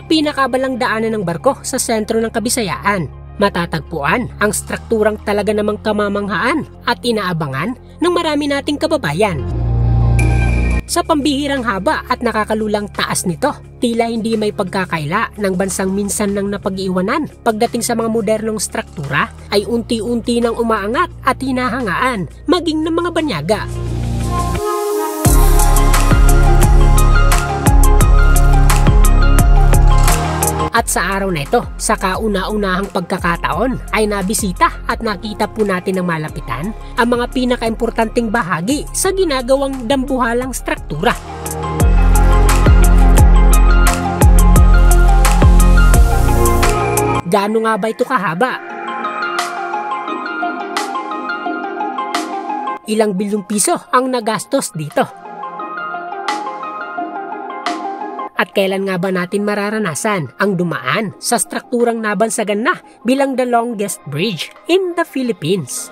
pinakabalang daanan ng barko sa sentro ng Kabisayaan, matatagpuan ang strukturang talaga namang kamamanghaan at inaabangan ng marami nating kababayan. Sa pambihirang haba at nakakalulang taas nito, tila hindi may pagkakaila ng bansang minsan nang napag-iwanan. Pagdating sa mga modernong struktura ay unti-unti nang umaangat at hinahangaan, maging ng mga banyaga. At sa araw na ito, sa kauna-unahang pagkakataon ay nabisita at nakita po natin ng malapitan ang mga pinakaimportanteng bahagi sa ginagawang dambuhalang struktura. Gaano nga ba ito kahaba? Ilang bilyong piso ang nagastos dito? At kailan nga ba natin mararanasan ang dumaan sa strukturang nabansagan na bilang the longest bridge in the Philippines?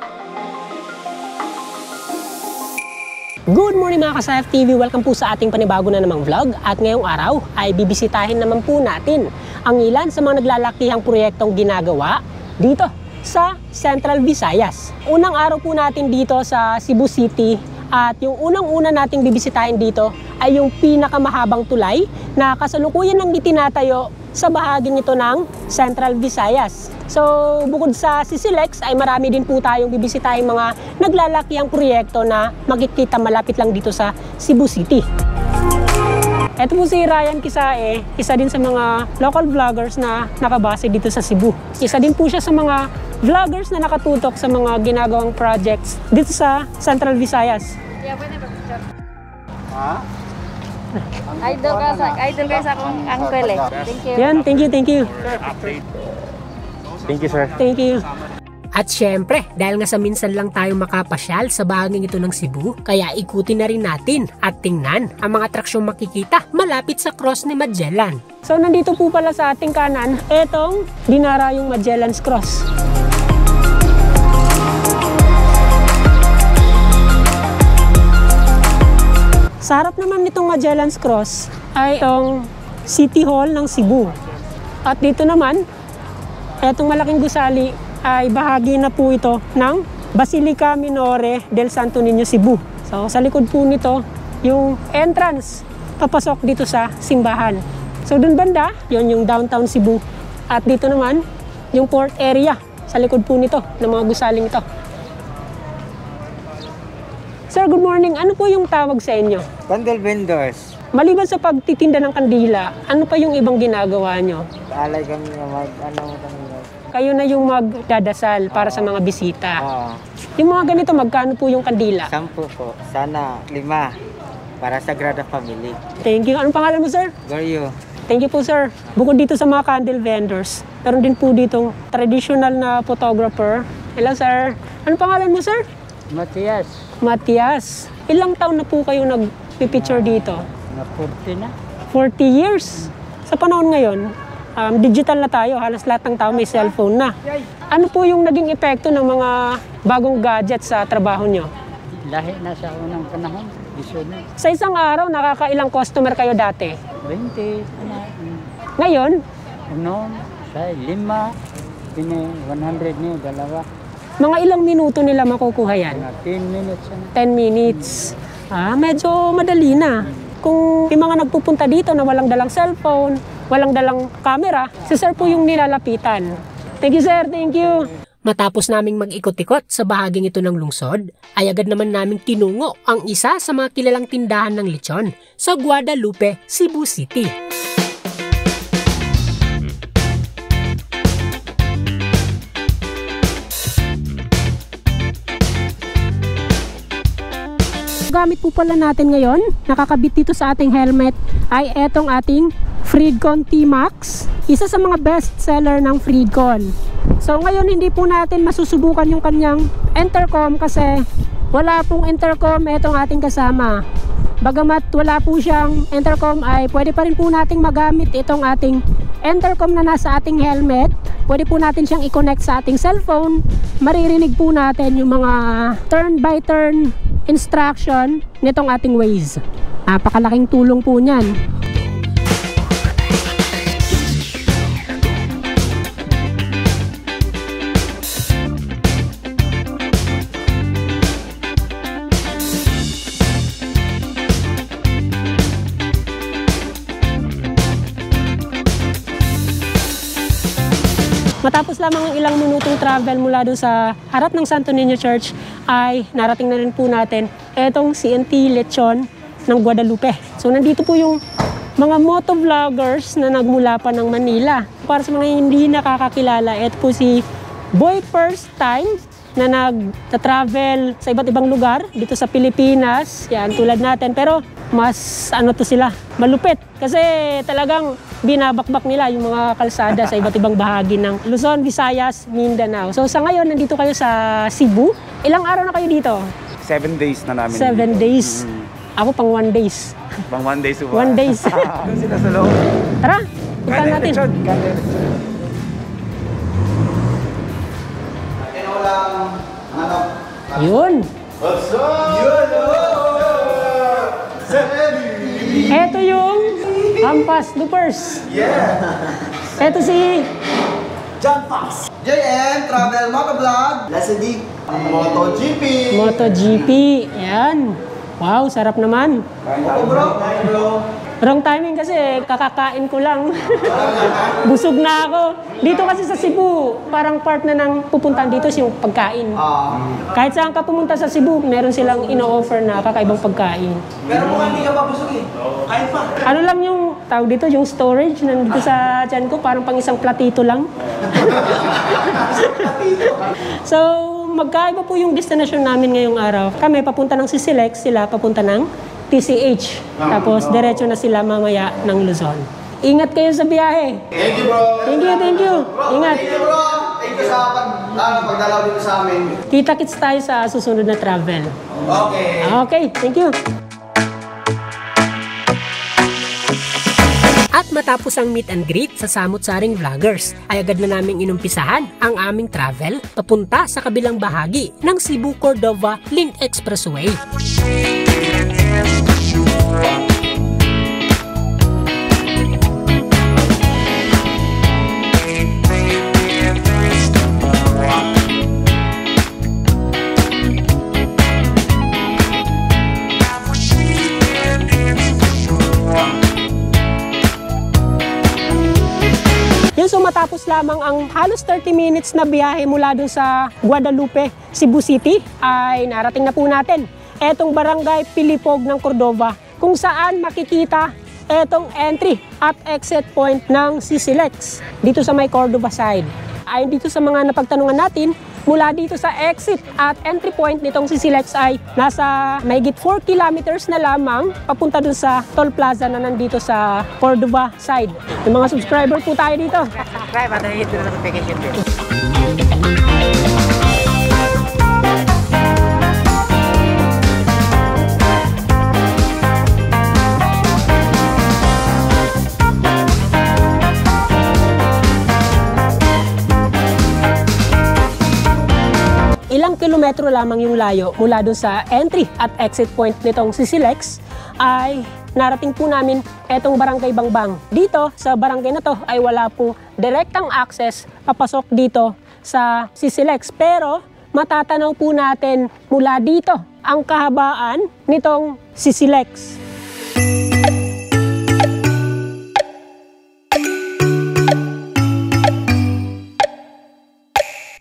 Good morning mga ka-SayF TV! Welcome po sa ating panibago na namang vlog. At ngayong araw ay bibisitahin naman po natin ang ilan sa mga naglalakihang proyektong ginagawa dito sa Central Visayas. Unang araw po natin dito sa Cebu City. At yung unang-una nating bibisitahin dito ay yung pinakamahabang tulay na kasalukuyan ng itinatayo sa bahaging ito ng Central Visayas. So bukod sa Sisilex ay marami din po tayong bibisitahin mga naglalakihang proyekto na makikita malapit lang dito sa Cebu City. Ito po si Ryan Kisae, isa din sa mga local vloggers na nakabase dito sa Cebu. Isa din po siya sa mga vloggers na nakatutok sa mga ginagawang projects dito sa Central Visayas. Yeah, pwede ba picture? Ha? Idol ka sa akong uncle eh. Thank you. Yan, thank you. Thank you, sir. Thank you. At syempre, dahil nga sa minsan lang tayo makapasyal sa bahaging ito ng Cebu, kaya ikutin na rin natin at tingnan ang mga atraksyong makikita malapit sa Cross ni Magellan. So nandito po pala sa ating kanan, etong dinarayong Magellan's Cross. Sa harap naman nitong Magellan's Cross ay itong City Hall ng Cebu. At dito naman, itong malaking gusali ay bahagi na po ito ng Basilica Minore del Santo Niño Cebu. So sa likod po nito, yung entrance papasok dito sa simbahan. So dun banda, yun yung downtown Cebu. At dito naman, yung port area sa likod po nito ng mga gusaling ito. Sir, good morning. Ano po yung tawag sa inyo? Candle vendors. Maliban sa pagtitinda ng kandila, ano pa yung ibang ginagawa nyo? Alay kami na Kayo na yung magdadasal para sa mga bisita. Yung mga ganito, magkano po yung kandila? 10 po. Sana 5. Para sa Sagrada Family. Thank you. Anong pangalan mo, sir? Goryo. Thank you po, sir. Bukod dito sa mga candle vendors, meron din po ditong traditional na photographer. Hello, sir. Anong pangalan mo, sir? Matias. Ilang taon na po kayo nagpipicture dito? Na 40 na. 40 years. Sa panahon ngayon, digital na tayo. Halos lahat ng tao may cellphone na. Ano po yung naging epekto ng mga bagong gadgets sa trabaho nyo? Lahi na sa unang panahon. Sa isang araw, nakakailang customer kayo dati? 20. Ngayon? Noon, sa 5. 100 niyo, 2. Mga ilang minuto nila makukuha yan? 10 minutes. 10 minutes. Medyo madali na. Kung yung mga nagpupunta dito na walang dalang cellphone, walang dalang camera, si sir po yung nilalapitan. Thank you, sir. Thank you. Matapos naming mag-ikot-ikot sa bahaging ito ng lungsod, ay agad naman naming tinungo ang isa sa mga kilalang tindahan ng lechon sa Guadalupe, Cebu City. Gamit po pala natin ngayon, nakakabit dito sa ating helmet, ay etong ating Freedcon T-Max. Isa sa mga best seller ng Freedcon. So ngayon hindi po natin masusubukan yung kanyang intercom kasi wala pong intercom etong ating kasama. Bagamat wala po siyang intercom ay pwede pa rin po nating magamit itong ating intercom na nasa ating helmet. Pwede po natin siyang i-connect sa ating cellphone. Maririnig po natin yung mga turn by turn instruction nitong ating Waze. Napakalaking tulong po niyan. Matapos lamang ang ilang minutong travel mula doon sa harap ng Santo Niño Church ay narating na rin po natin etong CNT Lechon ng Guadalupe. So nandito po yung mga motovloggers na nagmula pa ng Manila. Para sa mga hindi nakakakilala, ito po si Boy First Time na nag-travel sa iba't ibang lugar dito sa Pilipinas. Yan, tulad natin. Pero mas ano to sila, malupit. Kasi talagang binabakbak nila yung mga kalsada sa iba't ibang bahagi ng Luzon, Visayas, Mindanao. So sa ngayon, nandito kayo sa Cebu. Ilang araw na kayo dito? 7 days na namin. 7 days. Ako pang 1 days. Pang 1 day suba. 1 days. Doon sila sa loob. Tara, punta natin. Yun. Ito yung Hampas Loopers. Ito si JM Travel Motovlog. Lasidi MotoGP. MotoGP. Yan. Wow, sarap naman. Opo bro. Wrong timing kasi kakakain ko lang. Busog na ako. Dito kasi sa Cebu, parang part na ng pupuntahan dito is yung pagkain. Kahit saan ka pumunta sa Cebu, meron silang ino-offer na kakaibang pagkain. Pero kung hindi ka pa busog eh. Kahit pa. Ano lang yung tawag dito, yung storage nandito sa tiyan ko, parang pang isang platito lang. So, magkaiba po yung destination namin ngayong araw. Kami papunta ng Sisilex, sila papunta ng TCH. Tapos diretso na sila mamaya ng Luzon. Ingat kayo sa biyahe. Thank you bro. Thank you, thank you. Ingat. Thank you bro. Thank you sa pagdalaw dito sa amin. Kita-kits tayo sa susunod na travel. Okay. Okay, thank you. At matapos ang meet and greet sa samut-saring vloggers, ay agad na naming inumpisahan ang aming travel papunta sa kabilang bahagi ng Cebu-Cordova Link Expressway. So matapos lamang ang halos 30 minutes na biyahe mula dun sa Guadalupe, Cebu City, ay narating na po natin etong barangay Pilipog ng Cordova, kung saan makikita etong entry at exit point ng Sisilex dito sa may Cordova side. Ayon dito sa mga napagtanungan natin, mula dito sa exit at entry point nitong Sisilex ay nasa mahigit 4 kilometers na lamang papunta dun sa toll plaza na nandito sa Cordova side. Yung mga subscriber po tayo dito. Subscribe at hit the notification bell. Ilang kilometro lamang yung layo mula doon sa entry at exit point nitong Sisilex ay narating po namin etong Barangay Bangbang. Dito sa barangay na to ay wala pong direktang access papasok dito sa Sisilex, pero matatanaw po natin mula dito ang kahabaan nitong Sisilex.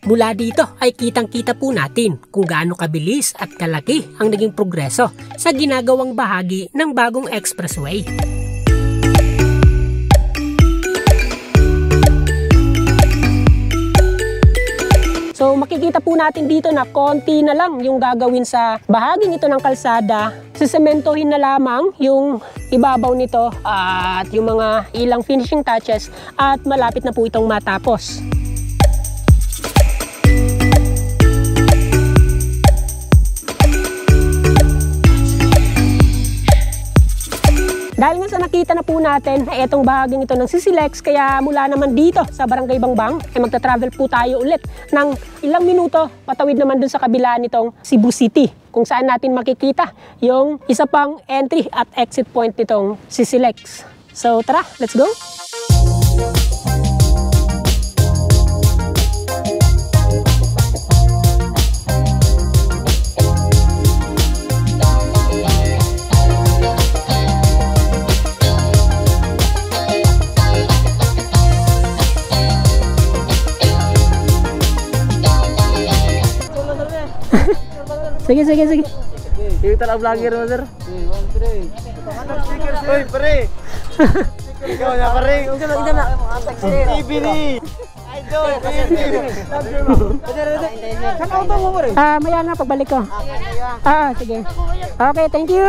Mula dito ay kitang-kita po natin kung gaano kabilis at kalaki ang naging progreso sa ginagawang bahagi ng bagong expressway. So makikita po natin dito na konti na lang yung gagawin sa bahaging ito ng kalsada. Sisementohin na lamang yung ibabaw nito at yung mga ilang finishing touches at malapit na po itong matapos. Dahil nga sa nakita na po natin na itong bahaging ito ng Sisilex, kaya mula naman dito sa Barangay Bangbang ay magta-travel po tayo ulit ng ilang minuto patawid naman dun sa kabila nitong Cebu City, kung saan natin makikita yung isa pang entry at exit point nitong Sisilex. So tara, let's go! Sige, sige, sige. Kita lang vlogger mo, sir. Uy, pare! Ikaw na, pare! Ikaw na! TV ni! Idol! Saan auto mo, pare? Maya na pagbalik ko. Sige. Okay, thank you.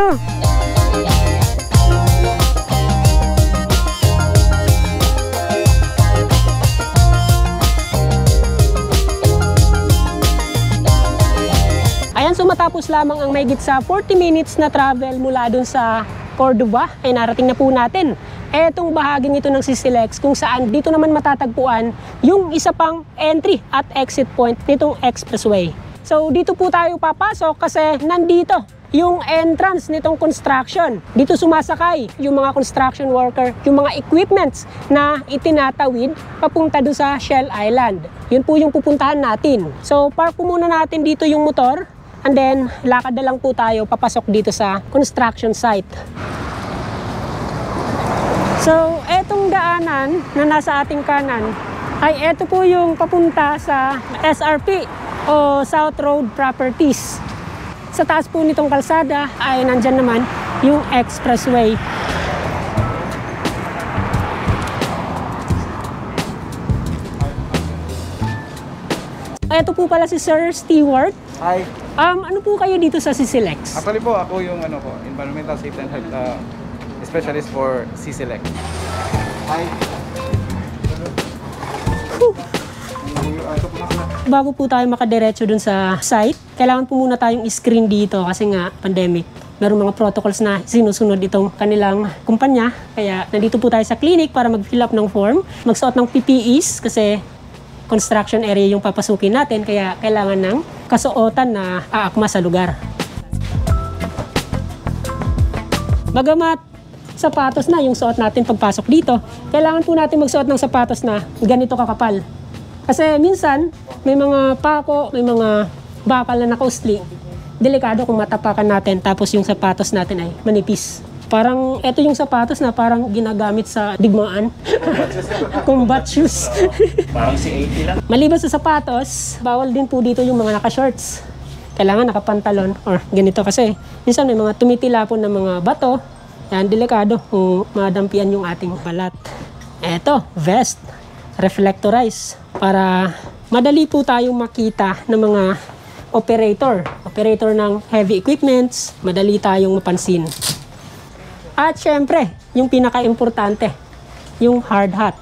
Ayan, so matapos lamang ang mahigit sa 40 minutes na travel mula dun sa Cordova, ay narating na po natin etong bahagi nito ng CCLEX kung saan dito naman matatagpuan yung isa pang entry at exit point nitong expressway. So dito po tayo papasok kasi nandito yung entrance nitong construction. Dito sumasakay yung mga construction worker, yung mga equipments na itinatawid papunta doon sa Shell Island. Yun po yung pupuntahan natin. So park po muna natin dito yung motor. And then, lakad na lang po tayo papasok dito sa construction site. So, etong daanan na nasa ating kanan, ay eto po yung papunta sa SRP o South Road Properties. Sa taas po nitong kalsada ay nandyan naman yung expressway. Eto po pala si Sir Stewart. Hi. Ano po kayo dito sa CCLEX? Actually po, ako yung Environmental Safety and Health Specialist for CCLEX. Hi. Bago po tayo makadiretso dun sa site, kailangan po muna tayong screen dito kasi nga pandemic. Meron mga protocols na sinusunod itong kanilang kumpanya. Kaya nandito po tayo sa clinic para mag-fill up ng form, magsuot ng PPEs kasi construction area yung papasukin natin, kaya kailangan ng kasuotan na aakma sa lugar. Bagamat sapatos na yung suot natin pagpasok dito, kailangan po natin magsuot ng sapatos na ganito kakapal. Kasi minsan, may mga pako, may mga bakal na nakausli. Delikado kung matapakan natin tapos yung sapatos natin ay manipis. Parang ito yung sapatos na parang ginagamit sa digmaan. Combat shoes. Parang si 80 lang. Maliban sa sapatos, bawal din po dito yung mga naka-shorts. Kailangan nakapantalon or ganito kasi minsan may mga tumitilapon na mga bato. Yan, delikado kung madampian yung ating balat. Eto, vest. Reflectorize. Para madali po tayong makita ng mga operator ng heavy equipments. Madali tayong mapansin. At syempre, yung pinaka-importante, yung hard hat.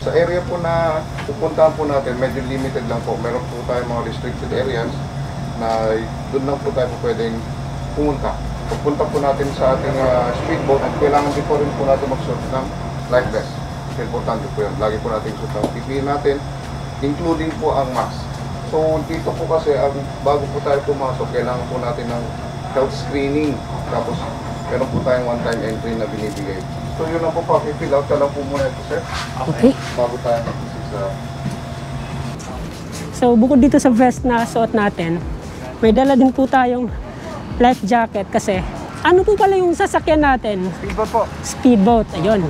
Sa area po na pupuntahan po natin, medyo limited lang po. Meron po tayo mga restricted areas na doon lang po tayo pwedeng pumunta. Pagpunta po natin sa ating speedboat, at kailangan din po rin po natin magsuot ng life vest. Importante po yan. Lagi po natin suot ang PPE natin, including po ang mask. So dito po kasi, bago po tayo pumasok, kailangan po natin ng health screening. Tapos meron po tayong one-time entry na binibigay. So yun lang po, papifill out ka lang po muna ito, sir. Okay. Bago tayo mag-isip sa... So bukod dito sa vest na suot natin, may dala din po tayong life jacket kasi ano po pala yung sasakyan natin? Speedboat po. Speedboat, ayun.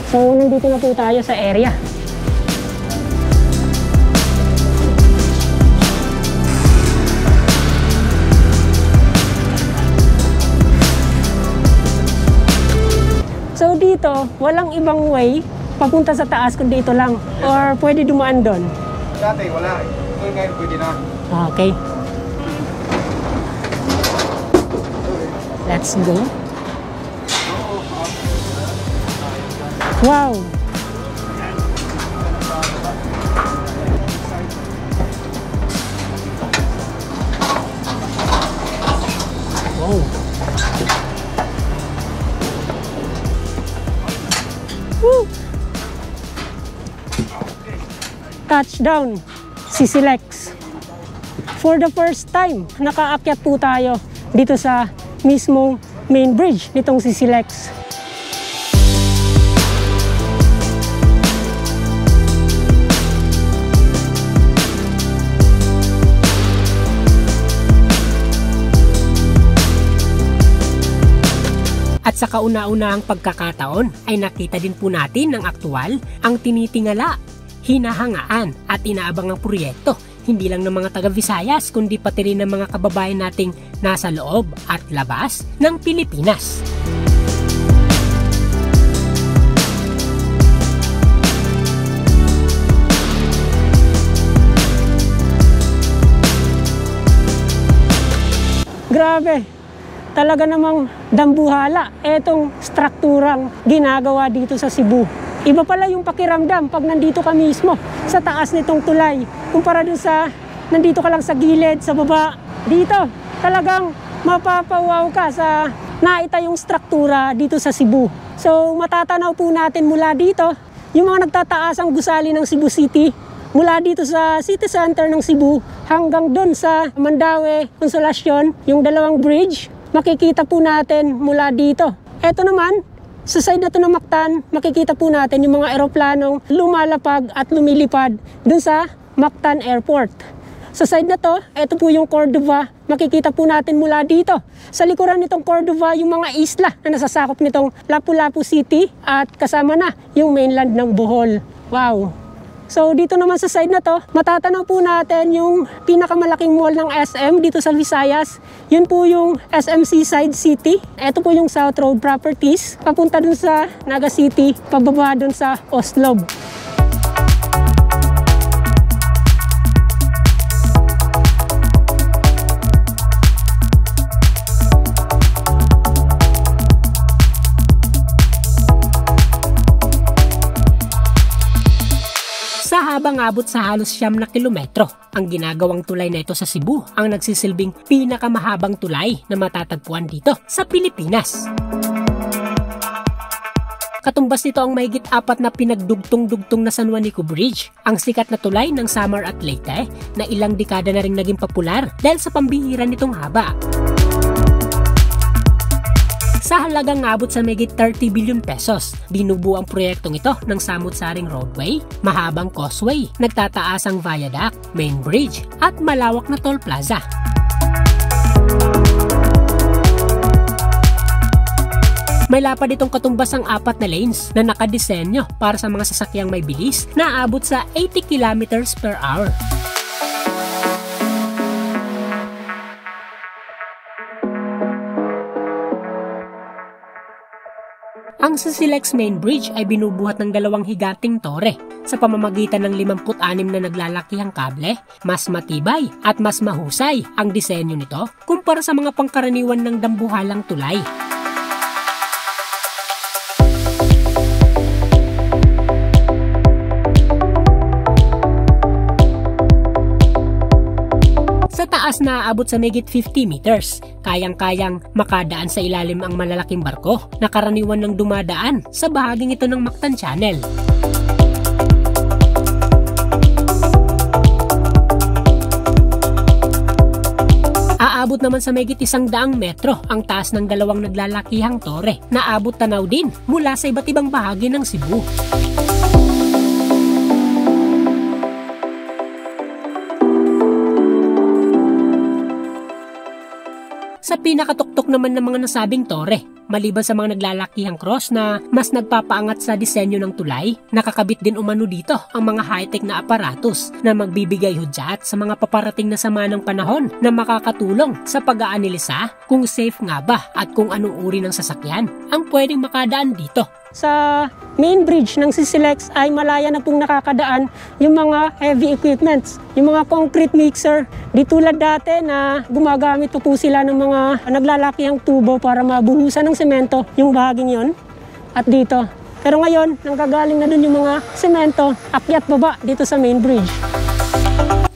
So, nandito na po tayo sa area. So, dito, walang ibang way papunta sa taas kung dito lang. Or pwede dumaan doon. Dati wala. Ngayon pwede na. Okay. Let's go. Wow! Wow! Woo! touchdown, CCLEX. For the first time, nakaakyat po tayo dito sa mismong main bridge nitong CCLEX. At sa kauna-unahang pagkakataon ay nakita din po natin ng aktual ang tinitingala, hinahangaan at inaabangang proyekto hindi lang ng mga taga-Visayas kundi pati rin ng mga kababayan nating nasa loob at labas ng Pilipinas. Grabe! Talaga namang dambuhala etong strukturang ginagawa dito sa Cebu. Iba pala yung pakiramdam pag nandito ka mismo sa taas nitong tulay kumpara dun sa nandito ka lang sa gilid, sa baba. Dito talagang mapapawaw ka sa naitayong struktura dito sa Cebu. So matatanaw po natin mula dito yung mga nagtataasang gusali ng Cebu City, mula dito sa city center ng Cebu hanggang dun sa Mandaue, Consolacion, yung dalawang bridge. Makikita po natin mula dito. Eto naman, sa side na to ng Mactan, makikita po natin yung mga eroplanong lumalapag at lumilipad dun sa Mactan Airport. Sa side na to, eto po yung Cordova. Makikita po natin mula dito. Sa likuran nitong Cordova, yung mga isla na nasasakop nitong Lapu-Lapu City at kasama na yung mainland ng Bohol. Wow! So dito naman sa side na to, matatanaw po natin yung pinakamalaking mall ng SM dito sa Visayas. Yun po yung SM Seaside City. Ito po yung South Road Properties. Papunta dun sa Naga City, pababa dun sa Oslob. Habang abot sa halos 9 na kilometro, ang ginagawang tulay na ito sa Cebu ang nagsisilbing pinakamahabang tulay na matatagpuan dito sa Pilipinas. Katumbas nito ang mahigit 4 na pinagdugtong-dugtong na San Juanico Bridge, ang sikat na tulay ng Samar at Leyte na ilang dekada na rin naging popular dahil sa pambihira nitong haba. Sa halagang abot sa mahigit 30 billion pesos, binubuo ang proyektong ito ng samut-saring roadway, mahabang causeway, nagtataasang viaduct, main bridge, at malawak na toll plaza. May lapad itong katumbas ang 4 na lanes na nakadisenyo para sa mga sasakyang may bilis na aabot sa 80 kilometers per hour. Ang CCLEX Main Bridge ay binubuhat ng 2 higanting tore sa pamamagitan ng 56 na naglalakihang kable. Mas matibay at mas mahusay ang disenyo nito kumpara sa mga pangkaraniwan ng dambuhalang tulay. Sa taas na aabot sa mahigit 50 meters, kayang-kayang makadaan sa ilalim ang malalaking barko na karaniwan ng dumadaan sa bahaging ito ng Mactan Channel. Aabot naman sa mahigit 100 metro ang taas ng 2 naglalakihang tore na abot tanaw din mula sa iba't ibang bahagi ng Cebu. Sa pinakatuktok naman ng mga nasabing tore, maliban sa mga naglalakihang cross na mas nagpapaangat sa disenyo ng tulay, nakakabit din umano dito ang mga high-tech na aparatus na magbibigay hudyat sa mga paparating na sama ng panahon na makakatulong sa pag-aanalisa kung safe nga ba at kung anong uri ng sasakyan ang pwedeng makadaan dito. Sa main bridge ng CCLEX ay malaya na pong nakakadaan yung mga heavy equipments, yung mga concrete mixer. Di tulad dati na gumagamit po sila ng mga naglalakihang tubo para mabuhusan ng semento yung bahaging yon at dito. Pero ngayon, nanggagaling na dun yung mga semento, akyat baba dito sa main bridge.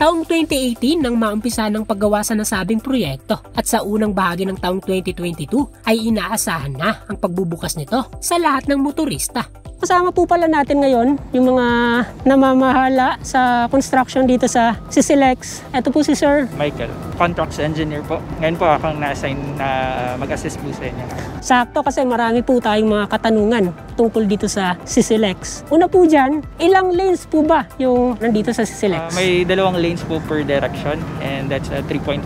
Taong 2018 nang maumpisa ng paggawa sa nasabing proyekto at sa unang bahagi ng taong 2022 ay inaasahan na ang pagbubukas nito sa lahat ng motorista. kasama po pala natin ngayon yung mga namamahala sa construction dito sa Sisilex. Ito po si Sir Michael, contracts engineer po. Ngayon po akong na-assign na mag-assist po sa inyo. Sakto kasi marami po tayong mga katanungan tungkol dito sa Sisilex. Una po dyan, ilang lanes po ba yung nandito sa Sisilex? May 2 lanes po per direction and that's 3.5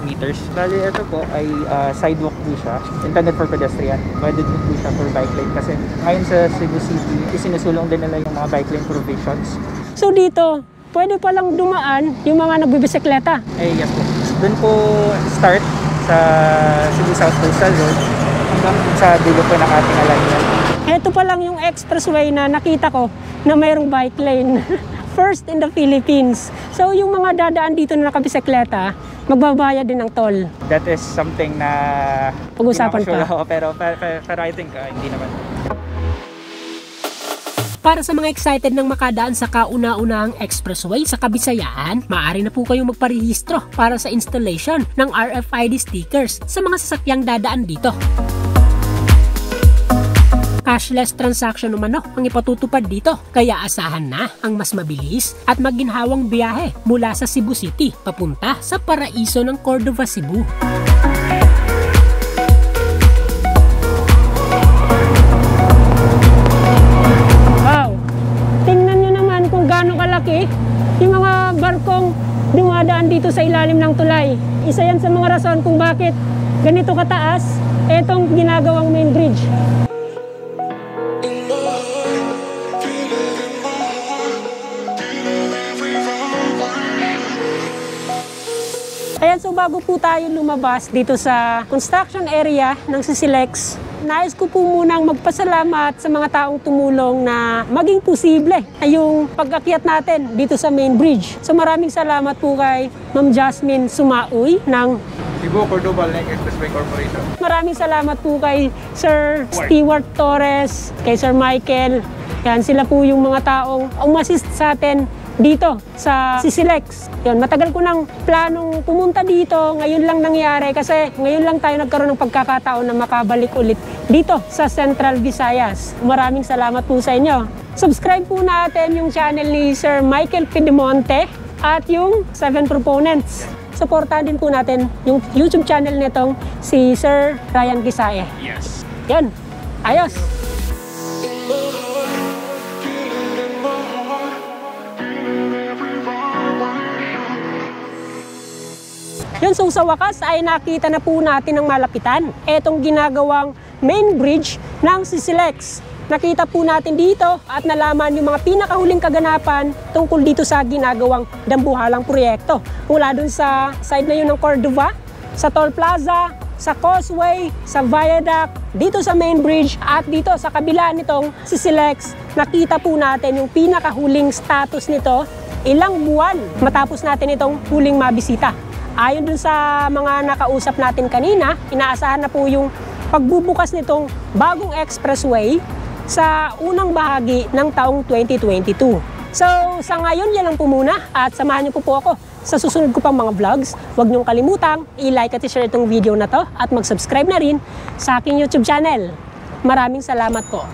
meters. Bali ito po ay sidewalk po siya, intended for pedestrian. Pwede din po siya for bike lane kasi ngayon sa Cebu City, isinusulong din nila yung mga bike lane provisions. So dito, pwede palang dumaan yung mga nagbibisikleta. Yes po. Doon po start sa Cebu South Coastal Road hanggang sa dulo po ng ating alignment. Ito pa lang yung expressway na nakita ko na mayroong bike lane. First in the Philippines. So yung mga dadaan dito na nakabisikleta, magbabayad din ng toll. That is something na Pag-usapan hindi naman pa. sure ako, pero I think hindi naman. Para sa mga excited ng makadaan sa kauna-unahang expressway sa Kabisayaan, maaari na po kayong magparehistro para sa installation ng RFID stickers sa mga sasakyang dadaan dito. Cashless transaction umano ang ipatutupad dito, kaya asahan na ang mas mabilis at maginhawang biyahe mula sa Cebu City papunta sa paraiso ng Cordova, Cebu. Wow! Tingnan nyo naman kung gaano kalaki yung mga barkong dumadaan dito sa ilalim ng tulay. Isa yan sa mga rason kung bakit ganito kataas itong ginagawang main bridge. Ayan, so bago po tayo lumabas dito sa construction area ng Sisilex, nais ko po munang magpasalamat sa mga taong tumulong na maging posible yung pag-akyat natin dito sa main bridge. So maraming salamat po kay Ma'am Jasmine Sumauy ng Cebu Cordova Link Expressway Corporation. Maraming salamat po kay Sir Stewart Torres, kay Sir Michael. Yan, sila po yung mga taong umassist sa atin dito sa Sisilex. Yun, matagal ko nang planong pumunta dito, ngayon lang nangyari kasi ngayon lang tayo nagkaroon ng pagkakataon na makabalik ulit dito sa Central Visayas. Maraming salamat po sa inyo. Subscribe po natin yung channel ni Sir Michael Pindemonte at yung 7 Proponents. Supportahan din po natin yung YouTube channel nitong si Sir Ryan Kisae. Yes. Yun, ayos! Yun, so sa wakas ay nakita na po natin ng malapitan etong ginagawang main bridge ng Sisilex. Nakita po natin dito at nalaman yung mga pinakahuling kaganapan tungkol dito sa ginagawang dambuhalang proyekto. Mula dun sa side na yun ng Cordova, sa Toll Plaza, sa Causeway, sa Viaduct, dito sa main bridge at dito sa kabila nitong Sisilex, nakita po natin yung pinakahuling status nito ilang buwan matapos natin itong huling mabisita. Ayon dun sa mga nakausap natin kanina, inaasahan na po yung pagbubukas nitong bagong expressway sa unang bahagi ng taong 2022. So sa ngayon, yan lang po muna at samahan niyo po ako sa susunod ko pang mga vlogs. Huwag niyong kalimutang i-like at i-share itong video na to at mag-subscribe na rin sa aking YouTube channel. Maraming salamat po.